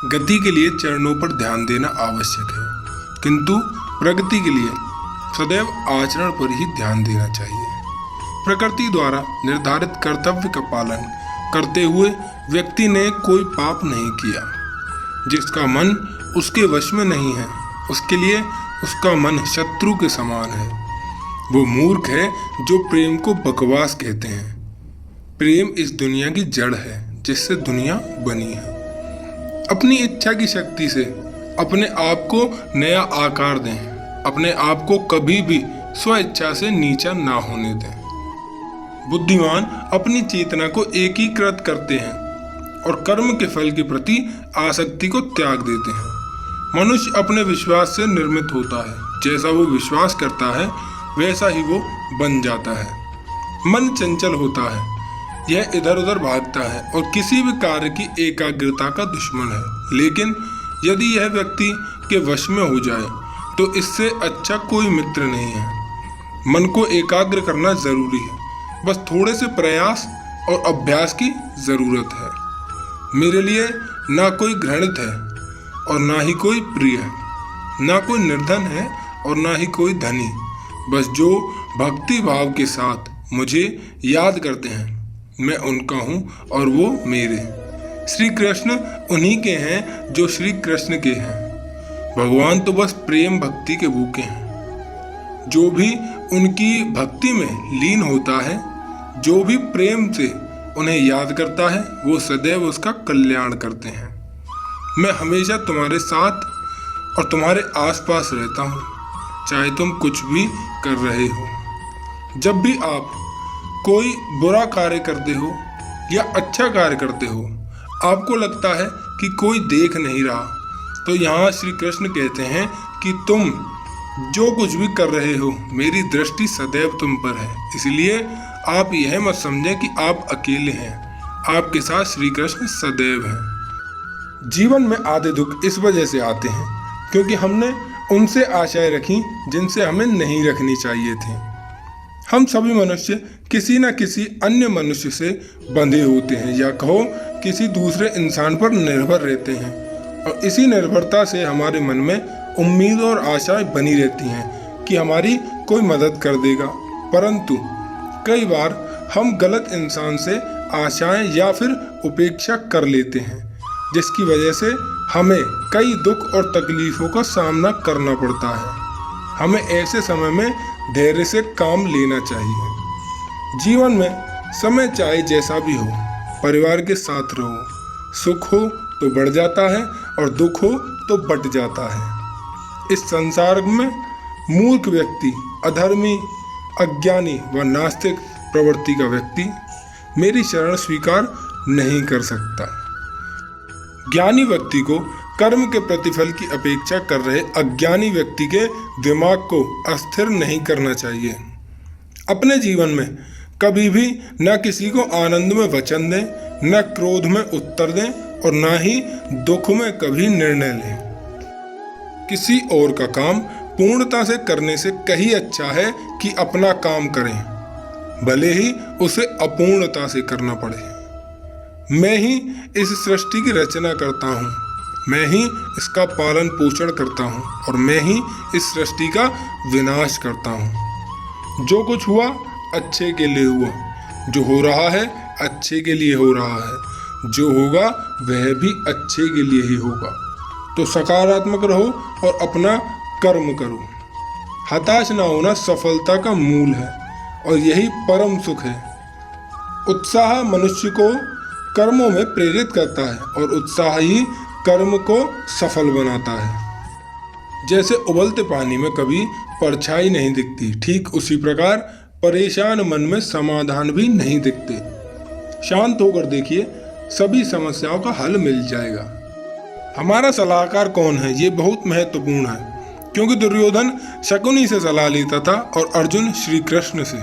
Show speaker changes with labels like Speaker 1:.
Speaker 1: गति के लिए चरणों पर ध्यान देना आवश्यक है, किंतु प्रगति के लिए सदैव आचरण पर ही ध्यान देना चाहिए। प्रकृति द्वारा निर्धारित कर्तव्य का पालन करते हुए व्यक्ति ने कोई पाप नहीं किया। जिसका मन उसके वश में नहीं है, उसके लिए उसका मन शत्रु के समान है। वो मूर्ख है जो प्रेम को बकवास कहते हैं। प्रेम इस दुनिया की जड़ है जिससे दुनिया बनी है। अपनी इच्छा की शक्ति से अपने आप को नया आकार दें। अपने आप को कभी भी स्व इच्छा से नीचा ना होने दें। बुद्धिमान अपनी चेतना को एकीकृत करते हैं और कर्म के फल के प्रति आसक्ति को त्याग देते हैं। मनुष्य अपने विश्वास से निर्मित होता है। जैसा वो विश्वास करता है वैसा ही वो बन जाता है। मन चंचल होता है, यह इधर उधर भागता है और किसी भी कार्य की एकाग्रता का दुश्मन है। लेकिन यदि यह व्यक्ति के वश में हो जाए तो इससे अच्छा कोई मित्र नहीं है। मन को एकाग्र करना जरूरी है, बस थोड़े से प्रयास और अभ्यास की जरूरत है। मेरे लिए ना कोई घृणित है और ना ही कोई प्रिय, ना कोई निर्धन है और ना ही कोई धनी। बस जो भक्ति भाव के साथ मुझे याद करते हैं, मैं उनका हूँ और वो मेरे। श्री कृष्ण उन्हीं के हैं जो श्री कृष्ण के हैं। भगवान तो बस प्रेम भक्ति के भूखे हैं। जो भी उनकी भक्ति में लीन होता है, जो भी प्रेम से उन्हें याद करता है, वो सदैव उसका कल्याण करते हैं। मैं हमेशा तुम्हारे साथ और तुम्हारे आसपास रहता हूँ, चाहे तुम कुछ भी कर रहे हो। जब भी आप कोई बुरा कार्य करते हो या अच्छा कार्य करते हो, आपको लगता है कि कोई देख नहीं रहा, तो यहाँ श्री कृष्ण कहते हैं कि तुम जो कुछ भी कर रहे हो, मेरी दृष्टि सदैव तुम पर है। इसलिए आप यह मत समझें कि आप अकेले हैं, आपके साथ श्री कृष्ण सदैव हैं। जीवन में आधे दुख इस वजह से आते हैं क्योंकि हमने उनसे आशाएं रखी जिनसे हमें नहीं रखनी चाहिए थी। हम सभी मनुष्य किसी न किसी अन्य मनुष्य से बंधे होते हैं, या कहो किसी दूसरे इंसान पर निर्भर रहते हैं, और इसी निर्भरता से हमारे मन में उम्मीद और आशाएं बनी रहती हैं कि हमारी कोई मदद कर देगा। परंतु कई बार हम गलत इंसान से आशाएं या फिर उपेक्षा कर लेते हैं, जिसकी वजह से हमें कई दुख और तकलीफों का सामना करना पड़ता है। हमें ऐसे समय में धैर्य से काम लेना चाहिए। जीवन में समय चाहे जैसा भी हो, परिवार के साथ रहो। सुख हो तो बढ़ जाता है और दुख हो तो बट जाता है। इस संसार में मूर्ख व्यक्ति, अधर्मी, अज्ञानी व नास्तिक प्रवृत्ति का व्यक्ति मेरी शरण स्वीकार नहीं कर सकता। ज्ञानी व्यक्ति को कर्म के प्रतिफल की अपेक्षा कर रहे अज्ञानी व्यक्ति के दिमाग को अस्थिर नहीं करना चाहिए। अपने जीवन में कभी भी न किसी को आनंद में वचन दें, न क्रोध में उत्तर दें और न ही दुख में कभी निर्णय लें। किसी और का काम पूर्णता से करने से कहीं अच्छा है कि अपना काम करें, भले ही उसे अपूर्णता से करना पड़े। मैं ही इस सृष्टि की रचना करता हूँ, मैं ही इसका पालन पोषण करता हूँ और मैं ही इस सृष्टि का विनाश करता हूँ। जो कुछ हुआ अच्छे के लिए हुआ, जो हो रहा है अच्छे के लिए हो रहा है, जो होगा वह भी अच्छे के लिए ही होगा। तो सकारात्मक रहो और अपना कर्म करो। हताश ना होना सफलता का मूल है और यही परम सुख है। उत्साह मनुष्य को कर्मों में प्रेरित करता है और उत्साह ही कर्म को सफल बनाता है। जैसे उबलते पानी में कभी परछाई नहीं दिखती, ठीक उसी प्रकार परेशान मन में समाधान भी नहीं दिखते। शांत होकर देखिए, सभी समस्याओं का हल मिल जाएगा। हमारा सलाहकार कौन है, ये बहुत महत्वपूर्ण है, क्योंकि दुर्योधन शकुनी से सलाह लेता था और अर्जुन श्री कृष्ण से।